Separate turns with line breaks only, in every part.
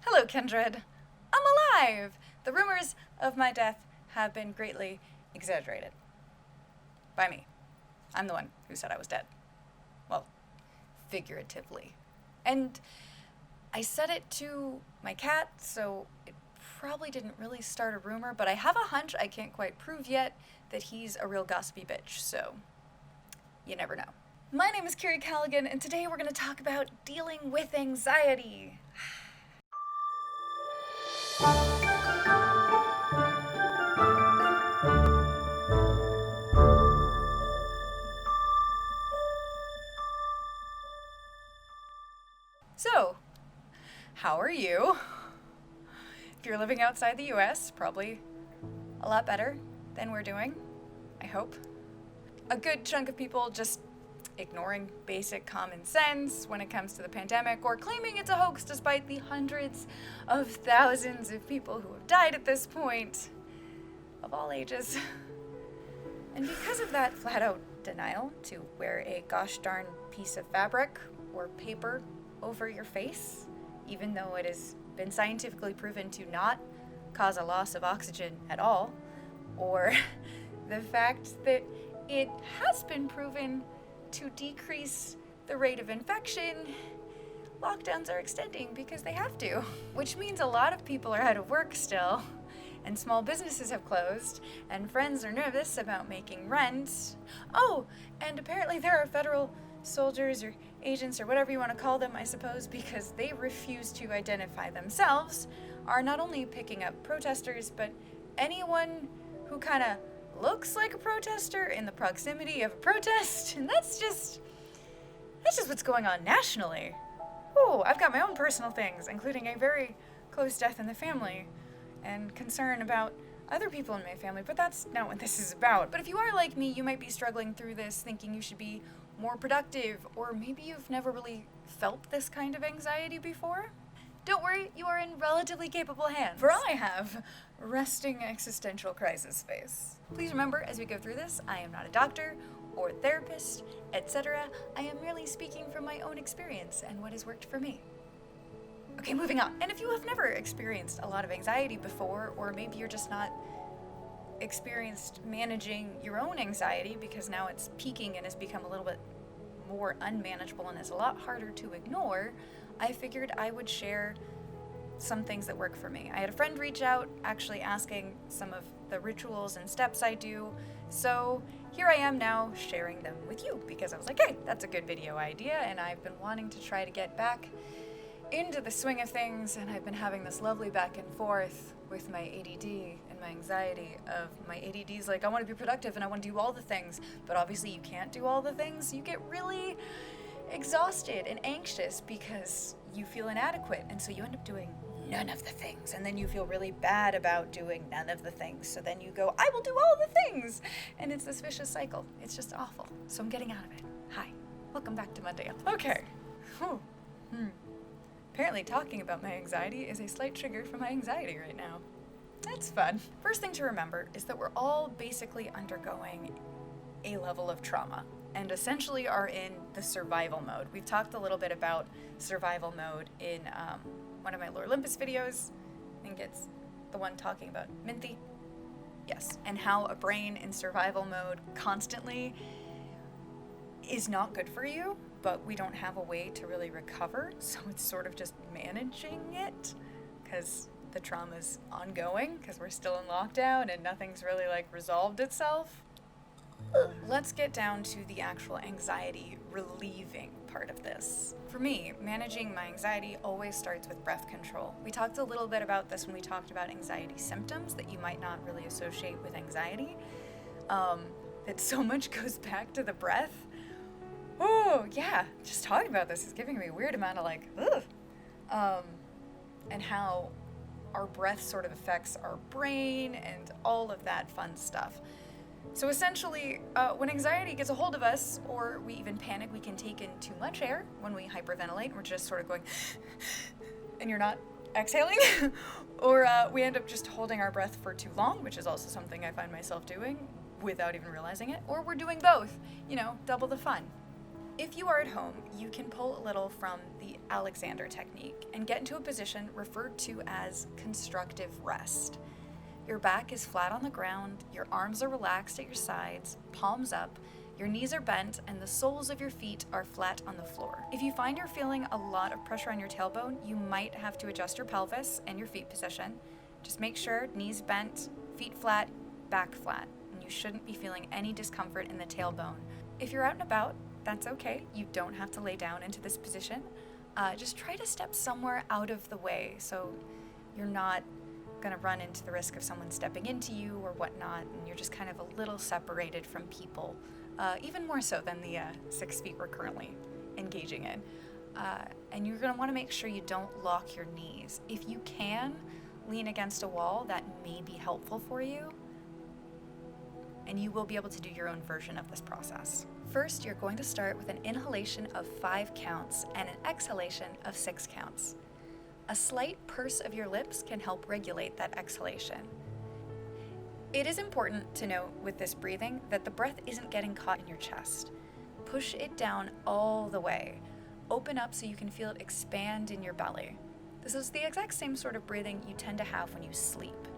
Hello, kindred. I'm alive! The rumors of my death have been greatly exaggerated. By me. I'm the one who said I was dead. Well, figuratively. And I said it to my cat, so it probably didn't really start a rumor, but I have a hunch, I can't quite prove yet, that he's a real gossipy bitch, so you never know. My name is Kiri Callaghan, and today we're going to talk about dealing with anxiety. So, how are you? If you're living outside the US, probably a lot better than we're doing, I hope. A good chunk of people just ignoring basic common sense when it comes to the pandemic, or claiming it's a hoax despite the hundreds of thousands of people who have died at this point, of all ages. And because of that flat-out denial to wear a gosh darn piece of fabric or paper over your face, even though it has been scientifically proven to not cause a loss of oxygen at all, or the fact that it has been proven to decrease the rate of infection, lockdowns are extending because they have to, which means a lot of people are out of work still, and small businesses have closed, and friends are nervous about making rent. Oh, and apparently there are federal soldiers or agents or whatever you want to call them, I suppose, because they refuse to identify themselves, are not only picking up protesters, but anyone who kind of looks like a protester in the proximity of a protest. And that's just what's going on nationally. Oh, I've got my own personal things, including a very close death in the family and concern about other people in my family, but that's not what this is about. But if you are like me, you might be struggling through this, thinking you should be more productive, or maybe you've never really felt this kind of anxiety before. Don't worry, you are in relatively capable hands, for I have resting existential crisis face. Please remember, as we go through this, I am not a doctor or therapist, etc. I am merely speaking from my own experience and what has worked for me. Okay, moving on. And if you have never experienced a lot of anxiety before, or maybe you're just not experienced managing your own anxiety because now it's peaking and has become a little bit more unmanageable and is a lot harder to ignore, I figured I would share some things that work for me. I had a friend reach out actually asking some of the rituals and steps I do, so here I am now sharing them with you because I was like, hey, that's a good video idea, and I've been wanting to try to get back into the swing of things, and I've been having this lovely back and forth with my ADD and my anxiety of my ADD's like, I want to be productive and I want to do all the things, but obviously you can't do all the things. You get really exhausted and anxious because you feel inadequate, and so you end up doing none of the things, and then you feel really bad about doing none of the things, so then you go, I will do all the things, and it's this vicious cycle. It's just awful. So I'm getting out of it. Hi, welcome back to Monday. Okay. Apparently talking about my anxiety is a slight trigger for my anxiety right now. That's fun. First thing to remember is that we're all basically undergoing a level of trauma and essentially are in the survival mode. We've talked a little bit about survival mode in one of my Lore Olympus videos. I think it's the one talking about Minty. Yes, and how a brain in survival mode constantly is not good for you, but we don't have a way to really recover, so it's sort of just managing it because the trauma's ongoing because we're still in lockdown and nothing's really like resolved itself. Let's get down to the actual anxiety relieving part of this. For me, managing my anxiety always starts with breath control. We talked a little bit about this when we talked about anxiety symptoms that you might not really associate with anxiety. That so much goes back to the breath. Oh, yeah, just talking about this is giving me a weird amount of like, ugh. And how our breath sort of affects our brain and all of that fun stuff. So essentially, when anxiety gets a hold of us, or we even panic, we can take in too much air when we hyperventilate, and we're just sort of going, and you're not exhaling, or we end up just holding our breath for too long, which is also something I find myself doing without even realizing it, or we're doing both, double the fun. If you are at home, you can pull a little from the Alexander technique and get into a position referred to as constructive rest. Your back is flat on the ground, your arms are relaxed at your sides, palms up, your knees are bent, and the soles of your feet are flat on the floor. If you find you're feeling a lot of pressure on your tailbone, you might have to adjust your pelvis and your feet position. Just make sure knees bent, feet flat, back flat, and you shouldn't be feeling any discomfort in the tailbone. If you're out and about, that's okay. You don't have to lay down into this position. Just try to step somewhere out of the way so you're not going to run into the risk of someone stepping into you or whatnot, and you're just kind of a little separated from people, even more so than the 6 feet we're currently engaging in. And you're going to want to make sure you don't lock your knees. If you can lean against a wall, that may be helpful for you, and you will be able to do your own version of this process. First, you're going to start with an inhalation of 5 counts and an exhalation of 6 counts. A slight purse of your lips can help regulate that exhalation. It is important to note with this breathing that the breath isn't getting caught in your chest. Push it down all the way. Open up so you can feel it expand in your belly. This is the exact same sort of breathing you tend to have when you sleep.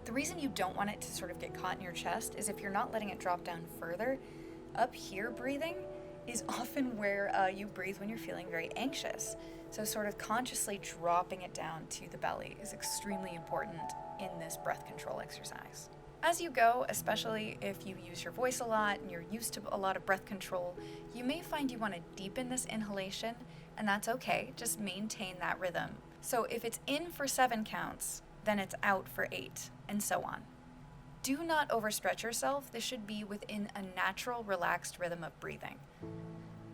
The reason you don't want it to sort of get caught in your chest is if you're not letting it drop down further. Up here breathing is often where you breathe when you're feeling very anxious. So sort of consciously dropping it down to the belly is extremely important in this breath control exercise. As you go, especially if you use your voice a lot and you're used to a lot of breath control, you may find you want to deepen this inhalation, and that's okay. Just maintain that rhythm. So if it's in for 7 counts, then it's out for 8, and so on. Do not overstretch yourself. This should be within a natural, relaxed rhythm of breathing.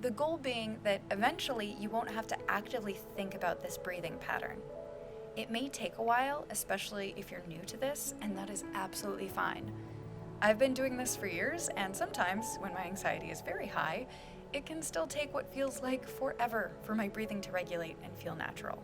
The goal being that eventually you won't have to actively think about this breathing pattern. It may take a while, especially if you're new to this, and that is absolutely fine. I've been doing this for years, and sometimes, when my anxiety is very high, it can still take what feels like forever for my breathing to regulate and feel natural.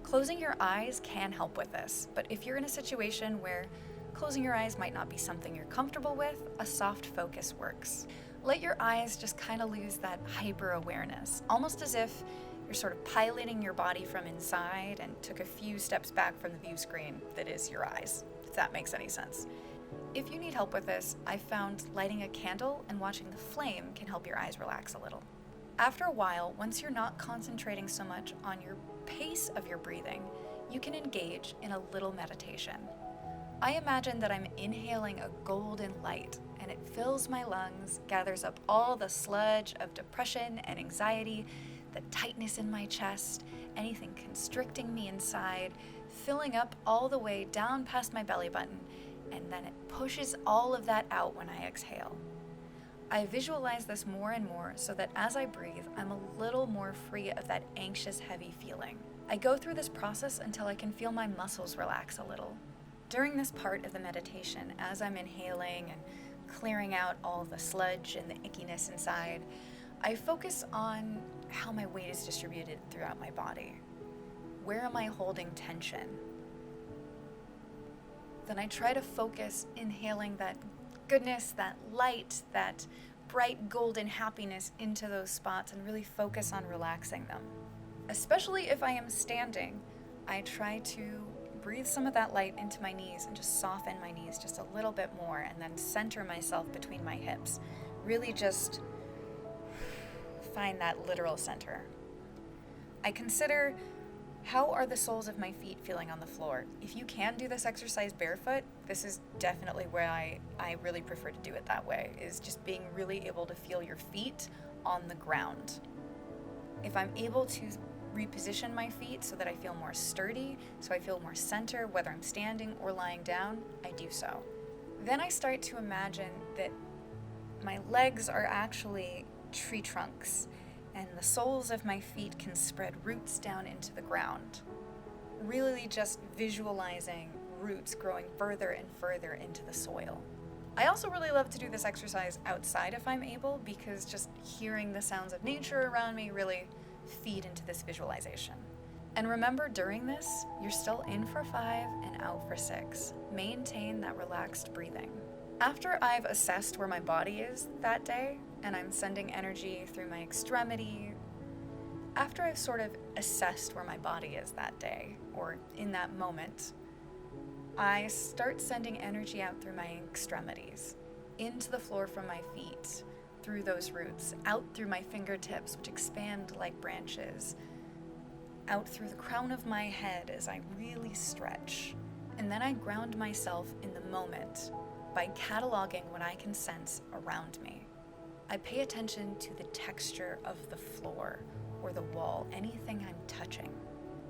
Closing your eyes can help with this, but if you're in a situation where closing your eyes might not be something you're comfortable with, a soft focus works. Let your eyes just kind of lose that hyper-awareness, almost as if you're sort of piloting your body from inside and took a few steps back from the view screen that is your eyes, if that makes any sense. If you need help with this, I found lighting a candle and watching the flame can help your eyes relax a little. After a while, once you're not concentrating so much on your pace of your breathing, you can engage in a little meditation. I imagine that I'm inhaling a golden light, and it fills my lungs, gathers up all the sludge of depression and anxiety, the tightness in my chest, anything constricting me inside, filling up all the way down past my belly button, and then it pushes all of that out when I exhale. I visualize this more and more so that as I breathe, I'm a little more free of that anxious, heavy feeling. I go through this process until I can feel my muscles relax a little. During this part of the meditation, as I'm inhaling and clearing out all the sludge and the ickiness inside, I focus on how my weight is distributed throughout my body. Where am I holding tension? Then I try to focus inhaling that goodness, that light, that bright golden happiness into those spots and really focus on relaxing them. Especially if I am standing, I try to breathe some of that light into my knees and just soften my knees just a little bit more and then center myself between my hips. Really just find that literal center. I consider how are the soles of my feet feeling on the floor. If you can do this exercise barefoot, this is definitely where I really prefer to do it that way, is just being really able to feel your feet on the ground. If I'm able to reposition my feet so that I feel more sturdy, so I feel more center, whether I'm standing or lying down, I do so. Then I start to imagine that my legs are actually tree trunks, and the soles of my feet can spread roots down into the ground. Really just visualizing roots growing further and further into the soil. I also really love to do this exercise outside if I'm able, because just hearing the sounds of nature around me really feed into this visualization. And remember, during this, you're still in for 5 and out for 6. Maintain that relaxed breathing. After I've assessed where my body is that day, and I'm sending energy through my extremity. After I've sort of assessed where my body is that day, or in that moment, I start sending energy out through my extremities, into the floor from my feet, through those roots, out through my fingertips, which expand like branches, out through the crown of my head as I really stretch. And then I ground myself in the moment by cataloging what I can sense around me. I pay attention to the texture of the floor or the wall, anything I'm touching,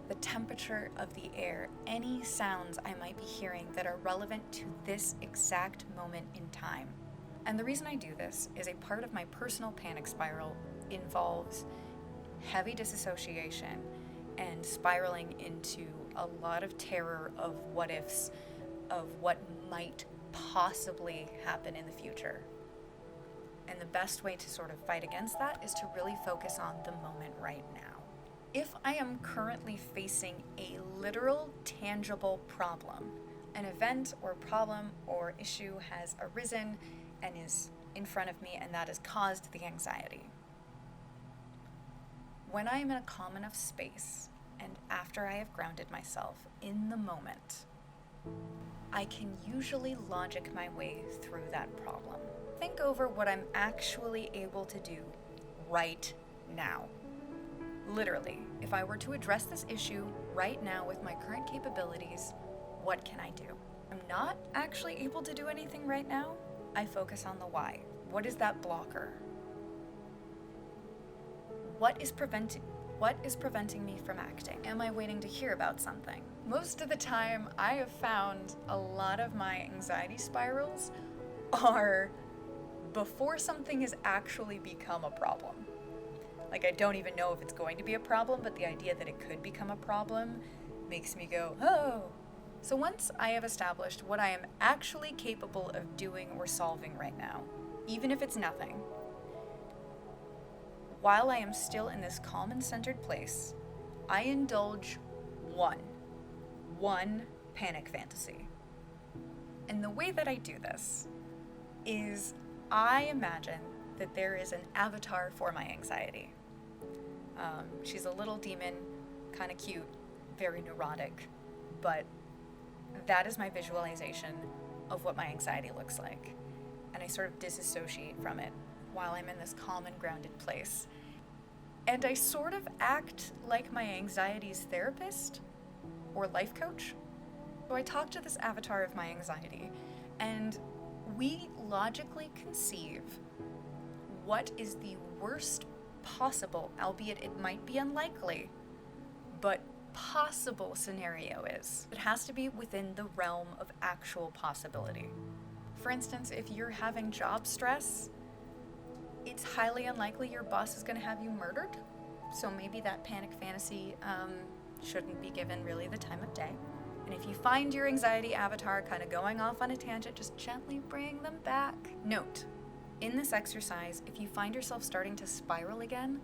the temperature of the air, any sounds I might be hearing that are relevant to this exact moment in time. And the reason I do this is a part of my personal panic spiral involves heavy disassociation and spiraling into a lot of terror of what ifs, of what might possibly happen in the future. And the best way to sort of fight against that is to really focus on the moment right now. If I am currently facing a literal, tangible problem, an event or problem or issue has arisen and is in front of me, and that has caused the anxiety. When I am in a calm enough space, and after I have grounded myself in the moment, I can usually logic my way through that problem. Think over what I'm actually able to do right now. Literally, if I were to address this issue right now with my current capabilities, what can I do? I'm not actually able to do anything right now. I focus on the why. What is that blocker? What is preventing me from acting? Am I waiting to hear about something? Most of the time, I have found a lot of my anxiety spirals are before something has actually become a problem. Like, I don't even know if it's going to be a problem, but the idea that it could become a problem makes me go, oh. So once I have established what I am actually capable of doing or solving right now, even if it's nothing, while I am still in this calm and centered place, I indulge one panic fantasy. And the way that I do this is I imagine that there is an avatar for my anxiety. She's a little demon, kind of cute, very neurotic, but that is my visualization of what my anxiety looks like. And I sort of disassociate from it while I'm in this calm and grounded place. And I sort of act like my anxiety's therapist or life coach. So I talk to this avatar of my anxiety, and we logically conceive what is the worst possible, albeit it might be unlikely, but possible scenario is. It has to be within the realm of actual possibility. For instance, if you're having job stress, it's highly unlikely your boss is going to have you murdered. So maybe that panic fantasy shouldn't be given really the time of day. And if you find your anxiety avatar kind of going off on a tangent, just gently bring them back. Note, in this exercise, if you find yourself starting to spiral again,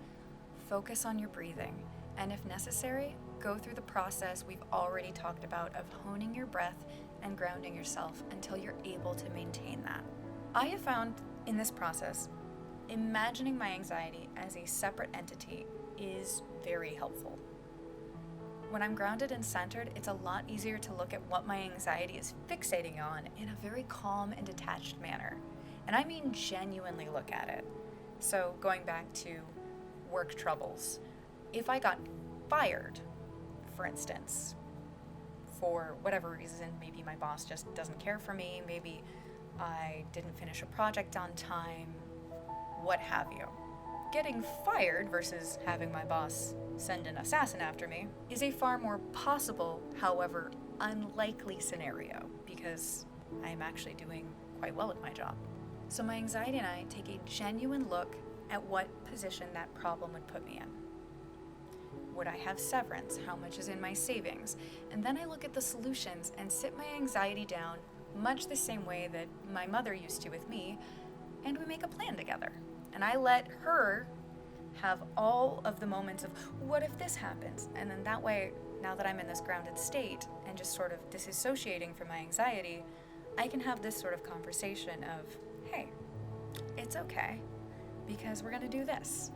focus on your breathing. And if necessary, go through the process we've already talked about of honing your breath and grounding yourself until you're able to maintain that. I have found in this process, imagining my anxiety as a separate entity is very helpful. When I'm grounded and centered, it's a lot easier to look at what my anxiety is fixating on in a very calm and detached manner. And I mean genuinely look at it. So going back to work troubles, if I got fired, for instance, for whatever reason, maybe my boss just doesn't care for me, maybe I didn't finish a project on time, what have you. Getting fired versus having my boss send an assassin after me is a far more possible, however unlikely scenario, because I'm actually doing quite well at my job. So my anxiety and I take a genuine look at what position that problem would put me in. Would I have severance? How much is in my savings? And then I look at the solutions and sit my anxiety down much the same way that my mother used to with me, and we make a plan together. And I let her have all of the moments of, what if this happens? And then that way, now that I'm in this grounded state and just sort of disassociating from my anxiety, I can have this sort of conversation of, hey, it's okay. because we're going to do this.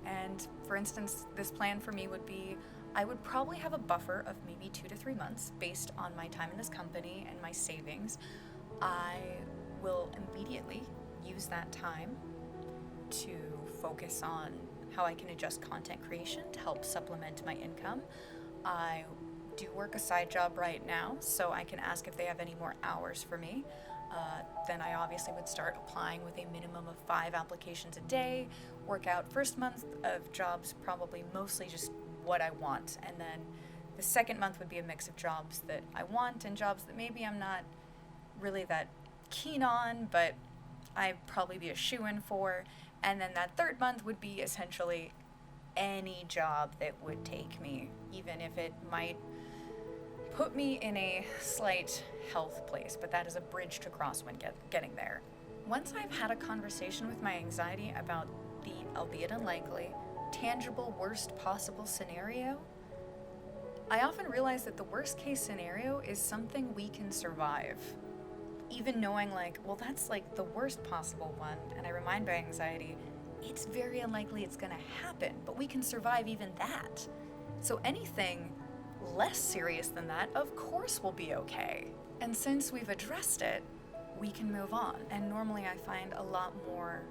And for instance, this plan for me would be I would probably have a buffer of maybe 2 to 3 months based on my time in this company and my savings. I will immediately use that time to focus on how I can adjust content creation to help supplement my income. I do work a side job right now, so I can ask if they have any more hours for me. Then I obviously would start applying with a minimum of 5 applications a day, work out first month of jobs, probably mostly just what I want. And then the second month would be a mix of jobs that I want and jobs that maybe I'm not really that keen on, but I'd probably be a shoo-in for. And then that third month would be essentially any job that would take me, even if it might put me in a slight health place, but that is a bridge to cross when getting there. Once I've had a conversation with my anxiety about the, albeit unlikely, tangible worst possible scenario, I often realize that the worst case scenario is something we can survive. Even knowing like, well, that's like the worst possible one, and I remind my anxiety, it's very unlikely it's gonna happen, but we can survive even that. So anything less serious than that, of course will be okay. And since we've addressed it, we can move on. And normally I find a lot more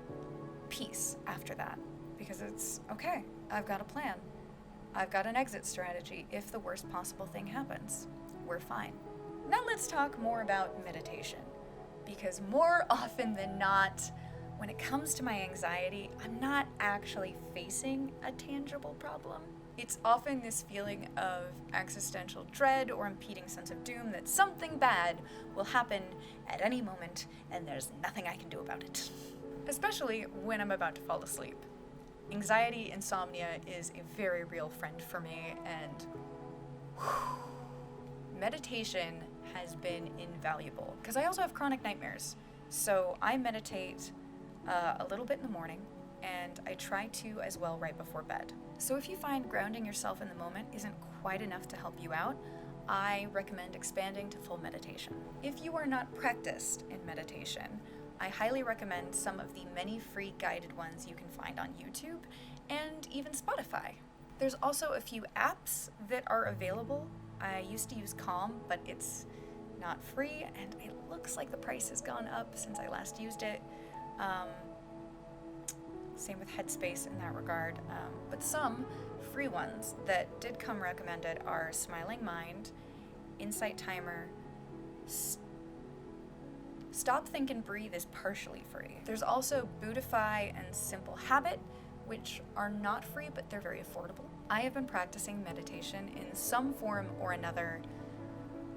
peace after that, because it's okay, I've got a plan. I've got an exit strategy if the worst possible thing happens. We're fine. Now let's talk more about meditation, because more often than not, when it comes to my anxiety, I'm not actually facing a tangible problem. It's often this feeling of existential dread or impeding sense of doom that something bad will happen at any moment and there's nothing I can do about it. Especially when I'm about to fall asleep. Anxiety, insomnia is a very real friend for me, and meditation has been invaluable because I also have chronic nightmares. So I meditate a little bit in the morning, and I try to as well right before bed. So if you find grounding yourself in the moment isn't quite enough to help you out, I recommend expanding to full meditation. If you are not practiced in meditation, I highly recommend some of the many free guided ones you can find on YouTube and even Spotify. There's also a few apps that are available. I used to use Calm, but it's not free, and it looks like the price has gone up since I last used it. Same with Headspace in that regard. But some free ones that did come recommended are Smiling Mind, Insight Timer, Stop, Think, and Breathe is partially free. There's also Buddhify and Simple Habit, which are not free, but they're very affordable. I have been practicing meditation in some form or another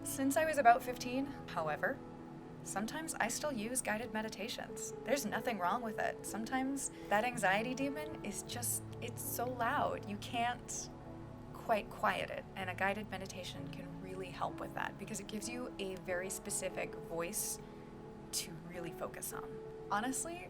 since I was about 15. However, sometimes I still use guided meditations. There's nothing wrong with it. Sometimes that anxiety demon is just, it's so loud. You can't quite quiet it. And a guided meditation can really help with that because it gives you a very specific voice to really focus on. Honestly,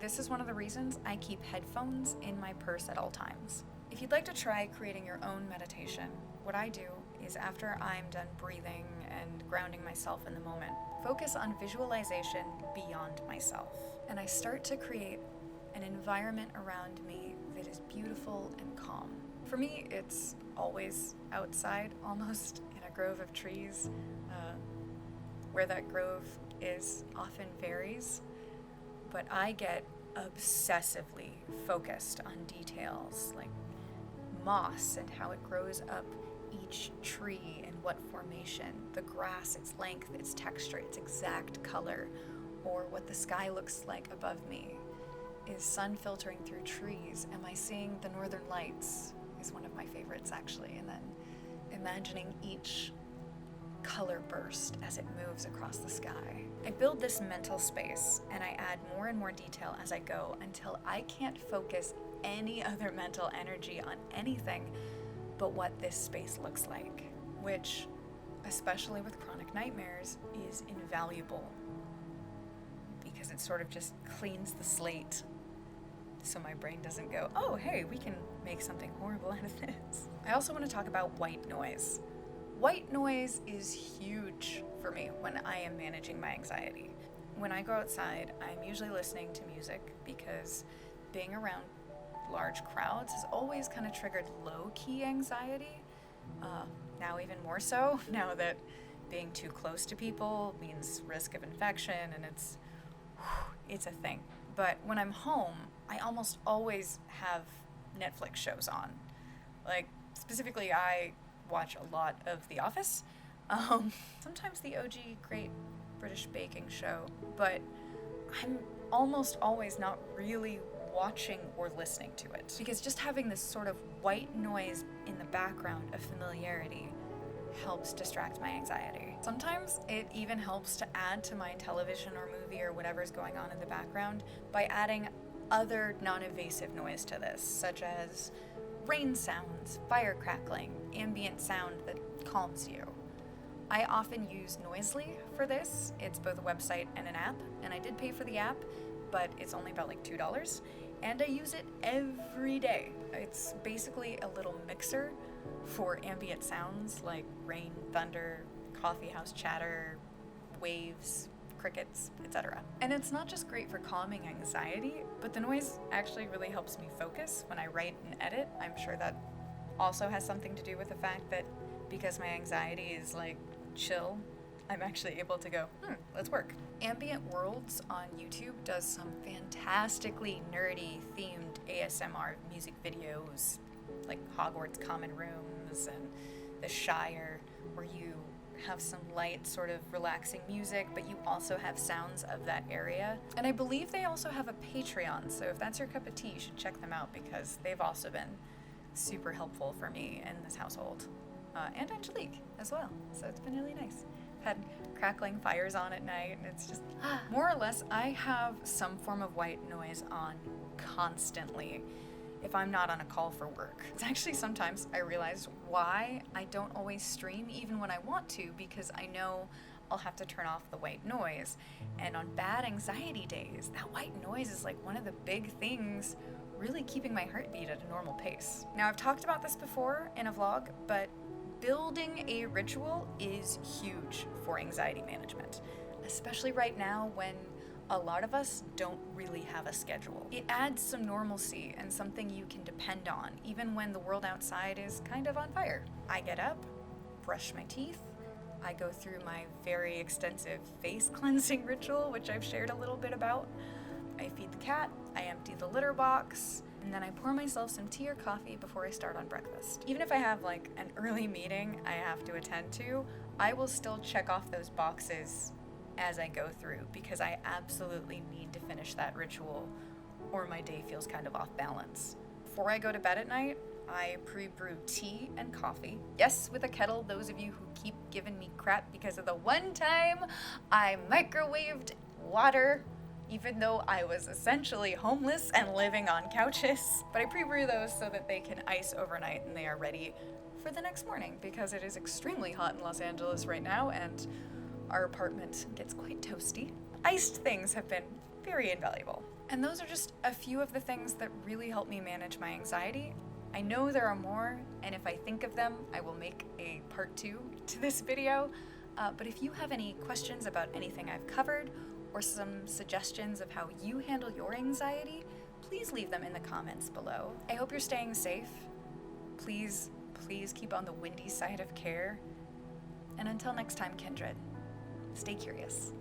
this is one of the reasons I keep headphones in my purse at all times. If you'd like to try creating your own meditation, what I do is after I'm done breathing and grounding myself in the moment, focus on visualization beyond myself. And I start to create an environment around me that is beautiful and calm. For me, it's always outside, almost in a grove of trees. Where that grove is often varies, but I get obsessively focused on details like moss and how it grows up each tree and what formation, the grass, its length, its texture, its exact color, or what the sky looks like above me. Is sun filtering through trees? Am I seeing the northern lights? Is one of my favorites actually. And then imagining each color burst as it moves across the sky. I build this mental space and I add more and more detail as I go until I can't focus any other mental energy on anything but what this space looks like, which, especially with chronic nightmares, is invaluable because it sort of just cleans the slate so my brain doesn't go, oh, hey, we can make something horrible out of this. I also want to talk about white noise. White noise is huge for me when I am managing my anxiety. When I go outside, I'm usually listening to music because being around large crowds has always kind of triggered low-key anxiety. Now even more so, now that being too close to people means risk of infection, and it's a thing. But when I'm home, I almost always have Netflix shows on. Like, specifically, I watch a lot of The Office. Sometimes the OG Great British Baking Show, but I'm almost always not really watching or listening to it, because just having this sort of white noise in the background of familiarity helps distract my anxiety. Sometimes it even helps to add to my television or movie or whatever's going on in the background by adding other non-invasive noise to this, such as rain sounds, fire crackling, ambient sound that calms you. I often use Noisely for this. It's both a website and an app, and I did pay for the app, but it's only about like $2, and I use it every day. It's basically a little mixer for ambient sounds like rain, thunder, coffeehouse chatter, waves, crickets, etc. And it's not just great for calming anxiety, but the noise actually really helps me focus when I write and edit. I'm sure that also has something to do with the fact that because my anxiety is like chill, I'm actually able to go, let's work. Ambient Worlds on YouTube does some fantastically nerdy themed ASMR music videos, like Hogwarts Common Rooms and The Shire, where you have some light, sort of relaxing music, but you also have sounds of that area. And I believe they also have a Patreon, so if that's your cup of tea, you should check them out, because they've also been super helpful for me in this household. And Angelique as well, so it's been really nice. Had crackling fires on at night, and it's just, more or less, I have some form of white noise on constantly if I'm not on a call for work. It's actually sometimes I realize why I don't always stream even when I want to, because I know I'll have to turn off the white noise. And on bad anxiety days, that white noise is like one of the big things really keeping my heartbeat at a normal pace. Now, I've talked about this before in a vlog, but building a ritual is huge for anxiety management, especially right now when a lot of us don't really have a schedule. It adds some normalcy and something you can depend on, even when the world outside is kind of on fire. I get up, brush my teeth, I go through my very extensive face cleansing ritual, which I've shared a little bit about. I feed the cat, I empty the litter box, and then I pour myself some tea or coffee before I start on breakfast. Even if I have like an early meeting I have to attend to, I will still check off those boxes as I go through, because I absolutely need to finish that ritual or my day feels kind of off balance. Before I go to bed at night, I pre-brew tea and coffee. Yes, with a kettle, those of you who keep giving me crap because of the one time I microwaved water, even though I was essentially homeless and living on couches. But I pre-brew those so that they can ice overnight and they are ready for the next morning, because it is extremely hot in Los Angeles right now and our apartment gets quite toasty. Iced things have been very invaluable. And those are just a few of the things that really help me manage my anxiety. I know there are more, and if I think of them, I will make a part 2 to this video. But if you have any questions about anything I've covered, or some suggestions of how you handle your anxiety, please leave them in the comments below. I hope you're staying safe. Please keep on the windy side of care. And until next time, kindred, stay curious.